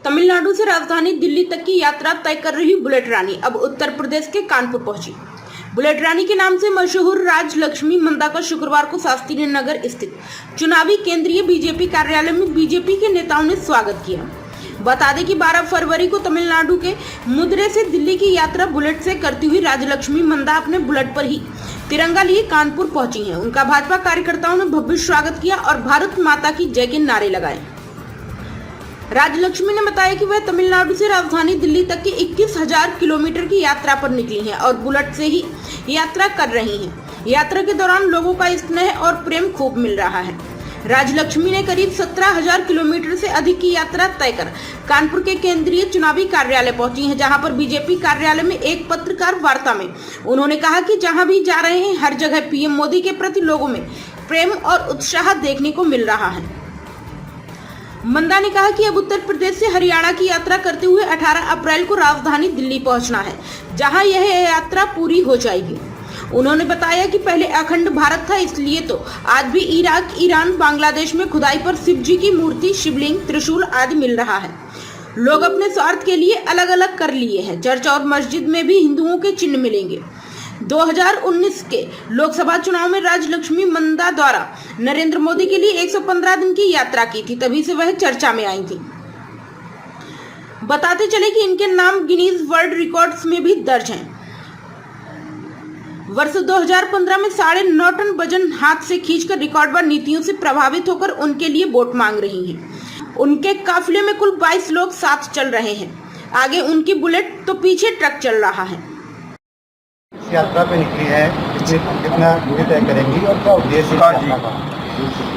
तमिलनाडु से राजधानी दिल्ली तक की यात्रा तय कर रही बुलेट रानी अब उत्तर प्रदेश के कानपुर पहुंची। बुलेट रानी के नाम से मशहूर राजलक्ष्मी मंदा का शुक्रवार को शास्त्री नगर स्थित चुनावी केंद्रीय बीजेपी कार्यालय में बीजेपी के नेताओं ने स्वागत किया। बता दें कि 12 फरवरी को तमिलनाडु के मदुरै से दिल्ली की यात्रा बुलेट से करती हुई राजलक्ष्मी मंदा अपने बुलेट पर ही तिरंगा लिए कानपुर पहुंची हैं। उनका भाजपा कार्यकर्ताओं ने भव्य स्वागत किया और भारत माता की जय के नारे लगाए। राजलक्ष्मी ने बताया कि वह तमिलनाडु से राजधानी दिल्ली तक की 21,000 किलोमीटर की यात्रा पर निकली हैं और बुलेट से ही यात्रा कर रही हैं। यात्रा के दौरान लोगों का स्नेह और प्रेम खूब मिल रहा है। राजलक्ष्मी ने करीब 17,000 किलोमीटर से अधिक की यात्रा तय कर कानपुर के केंद्रीय चुनावी कार्यालय पहुंची हैं, जहां पर बीजेपी कार्यालय में एक पत्रकार वार्ता में उन्होंने कहा कि जहां भी जा रहे हैं हर जगह पीएम मोदी के प्रति लोगों में प्रेम और उत्साह देखने को मिल रहा है। मंदा ने कहा कि अब उत्तर प्रदेश से हरियाणा की यात्रा करते हुए 18 अप्रैल को राजधानी दिल्ली पहुंचना है, जहां यह यात्रा पूरी हो जाएगी। उन्होंने बताया कि पहले अखंड भारत था, इसलिए तो आज भी इराक, ईरान, बांग्लादेश में खुदाई पर शिव जी की मूर्ति, शिवलिंग, त्रिशूल आदि मिल रहा है। लोग अपने स्वार्थ के लिए अलग अलग कर लिए हैं। चर्च और मस्जिद में भी हिंदुओं के चिन्ह मिलेंगे। 2019 के लोकसभा चुनाव में राजलक्ष्मी मंदा द्वारा नरेंद्र मोदी के लिए 115 दिन की यात्रा की थी, तभी से वह चर्चा में आई थी। बताते चले कि इनके नाम गिनीज वर्ल्ड रिकॉर्ड्स में भी दर्ज हैं। वर्ष 2015 में 9.5 टन वजन हाथ से खींचकर रिकॉर्डवर नीतियों से प्रभावित होकर उनके लिए वोट मांग रही हैं। उनके काफिले में कुल 22 लोग साथ चल रहे हैं। आगे उनकी बुलेट तो पीछे ट्रक चल रहा है। यात्रा पे निकली है, कितना दूरी तय करेंगी और क्या उद्देश्य है?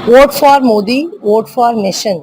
Vote for Modi, vote for nation,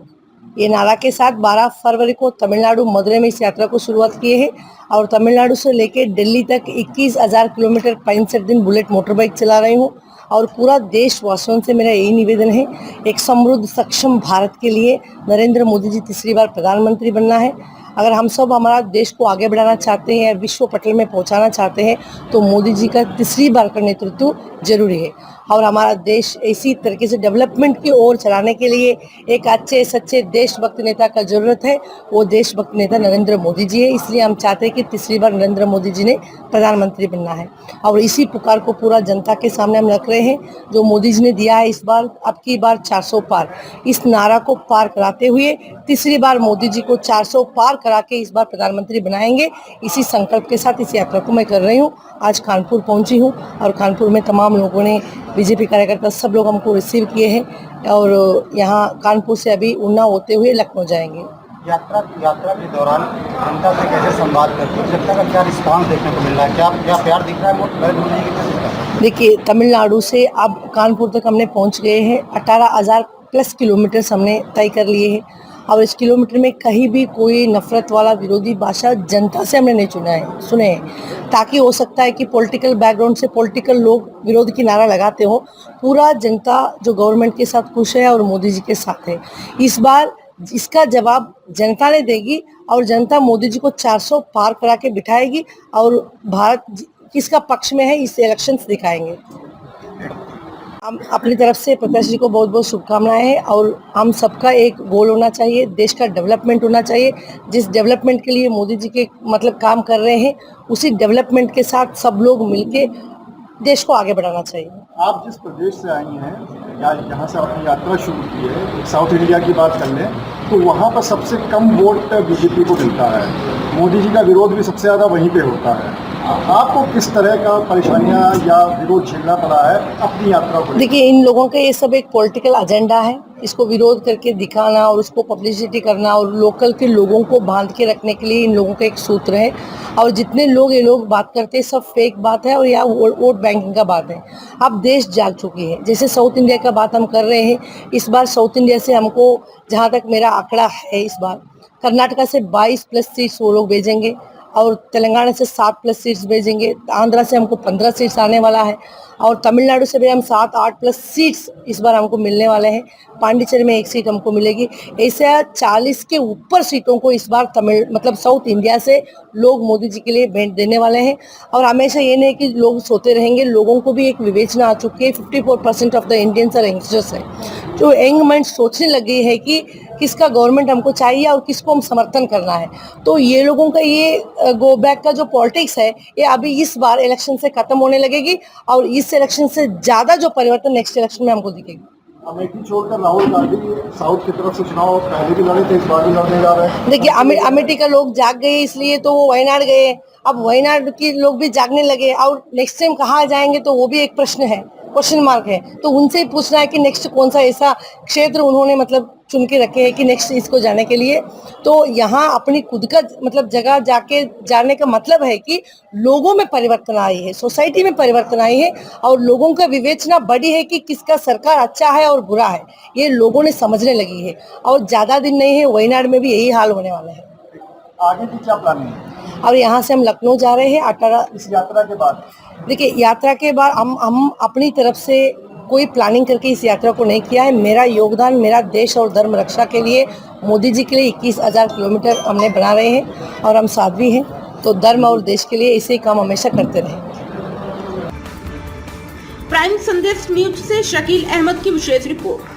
ये नारा के साथ 12 फरवरी को तमिलनाडु मदुरै में इस यात्रा को शुरुआत किए हैं और तमिलनाडु से लेकर दिल्ली तक 21,000 किलोमीटर 65 दिन बुलेट मोटर बाइक चला रही हूँ। और पूरा देशवासियों से मेरा यही निवेदन है, एक समृद्ध सक्षम भारत के लिए नरेंद्र मोदी जी तीसरी बार प्रधानमंत्री बनना है। अगर हम सब हमारा देश को आगे बढ़ाना चाहते हैं, विश्व पटल में पहुंचाना चाहते हैं, तो मोदी जी का तीसरी बार का नेतृत्व जरूरी है। और हमारा देश इसी तरीके से डेवलपमेंट की ओर चलाने के लिए एक अच्छे सच्चे देशभक्त नेता का जरूरत है। वो देशभक्त नेता नरेंद्र मोदी जी है। इसलिए हम चाहते हैं कि तीसरी बार नरेंद्र मोदी जी ने प्रधानमंत्री बनना है और इसी पुकार को पूरा जनता के सामने हम रख रहे हैं, जो मोदी जी ने दिया है। इस बार अब की बार 400 पार, इस नारा को पार कराते हुए तीसरी बार मोदी जी को 400 पार करा के इस बार प्रधानमंत्री बनाएंगे। इसी संकल्प के साथ इस यात्रा को मैं कर रही हूँ। आज कानपुर पहुंची हूँ और कानपुर में तमाम लोगों ने, बीजेपी कार्यकर्ता सब लोग हमको रिसीव किए हैं और यहाँ कानपुर से अभी उन्ना होते हुए लखनऊ जाएंगे। यात्रा के दौरान जनता से कैसे संवाद करते हैं, जनता का क्या रिस्पांस देखने को मिल रहा है, क्या प्यार दिख रहा है नरेंद्र मोदी जी के? देखिए, तमिलनाडु से अब कानपुर तक हमने पहुँच गए हैं। 18,000 प्लस किलोमीटर हमने तय कर लिए हैं और इस किलोमीटर में कहीं भी कोई नफरत वाला विरोधी भाषा जनता से हमने नहीं सुने हैं, ताकि हो सकता है कि पॉलिटिकल बैकग्राउंड से पॉलिटिकल लोग विरोध की नारा लगाते हो। पूरा जनता जो गवर्नमेंट के साथ खुश है और मोदी जी के साथ है। इस बार इसका जवाब जनता ने देगी और जनता मोदी जी को 400 पार करा के बिठाएगी और भारत किसका पक्ष में है इस इलेक्शन दिखाएंगे। हम अपनी तरफ से प्रत्याशी जी को बहुत बहुत शुभकामनाएं हैं और हम सबका एक गोल होना चाहिए, देश का डेवलपमेंट होना चाहिए। जिस डेवलपमेंट के लिए मोदी जी के काम कर रहे हैं, उसी डेवलपमेंट के साथ सब लोग मिलके देश को आगे बढ़ाना चाहिए। आप जिस प्रदेश से आई हैं या जहाँ से आपने यात्रा शुरू की है, साउथ इंडिया की बात कर लें तो वहाँ पर सबसे कम वोट बीजेपी को मिलता है। मोदी जी का विरोध भी सबसे ज़्यादा वहीं पे होता है। आपको किस तरह का परेशानियां या विरोध झेलना पड़ा है अपनी यात्रा को? देखिए, इन लोगों का ये सब एक पॉलिटिकल एजेंडा है। इसको विरोध करके दिखाना और उसको पब्लिसिटी करना और लोकल के लोगों को बांध के रखने के लिए इन लोगों का एक सूत्र है। और जितने लोग ये लोग बात करते हैं सब फेक बात है और या वोट बैंकिंग का बात है। अब देश जाग चुकी है। जैसे साउथ इंडिया का बात हम कर रहे हैं, इस बार साउथ इंडिया से हमको, जहाँ तक मेरा आंकड़ा है, इस बार कर्नाटका से 22 प्लस सीट्स वो लोग भेजेंगे और तेलंगाना से 7 प्लस सीट्स भेजेंगे। आंध्रा से हमको 15 सीट्स आने वाला है और तमिलनाडु से भी हम 7-8 प्लस सीट्स इस बार हमको मिलने वाले हैं। पांडिचेरी में 1 सीट हमको मिलेगी। ऐसे 40 के ऊपर सीटों को इस बार साउथ इंडिया से लोग मोदी जी के लिए भेंट देने वाले हैं। और हमेशा ये नहीं कि लोग सोते रहेंगे, लोगों को भी एक विवेचना आ चुकी है। 54% of the Indians are youngsters है। जो यंग माइंड सोचने लगे है कि किसका गवर्नमेंट हमको चाहिए और किसको हम समर्थन करना है। तो ये लोगों का ये गो बैक का जो पॉलिटिक्स है ये अभी इस बार इलेक्शन से खत्म होने लगेगी और इस इलेक्शन से ज़्यादा जो परिवर्तन नेक्स्ट इलेक्शन में हमको दिखेगी। अमेठी छोड़कर राहुल गांधी साउथ की तरफ से चुनाव पहले भी लड़े थे, इस बार भी लड़ने जा रहे हैं। देखिए अमेठी का लोग जाग गए इसलिए तो वो वायनाड गए, अब वायनाड के लोग भी जागने लगे और नेक्स्ट टाइम कहाँ जाएंगे तो वो भी एक प्रश्न है, क्वेश्चन मार्क है। तो उनसे ही पूछना है कि नेक्स्ट कौन सा ऐसा क्षेत्र उन्होंने मतलब चुन के रखे हैं कि नेक्स्ट इसको जाने के लिए। तो यहाँ अपनी खुद का मतलब जगह जाने का मतलब है कि लोगों में परिवर्तन आई है, सोसाइटी में परिवर्तन आई है और लोगों का विवेचना बढ़ी है कि किसका सरकार अच्छा है और बुरा है, ये लोगों ने समझने लगी है। और ज़्यादा दिन नहीं है, वायनाड में भी यही हाल होने वाला है। आगे की क्या प्लानिंग है? और यहाँ से हम लखनऊ जा रहे हैं 18। इस यात्रा के बाद देखिए यात्रा के बाद हम अपनी तरफ से कोई प्लानिंग करके इस यात्रा को नहीं किया है। मेरा योगदान मेरा देश और धर्म रक्षा के लिए, मोदी जी के लिए 21,000 किलोमीटर हमने बना रहे हैं और हम साध्वी हैं, तो धर्म और देश के लिए ऐसे ही काम हमेशा करते रहे। प्राइम संदेश न्यूज से शकील अहमद की विशेष रिपोर्ट।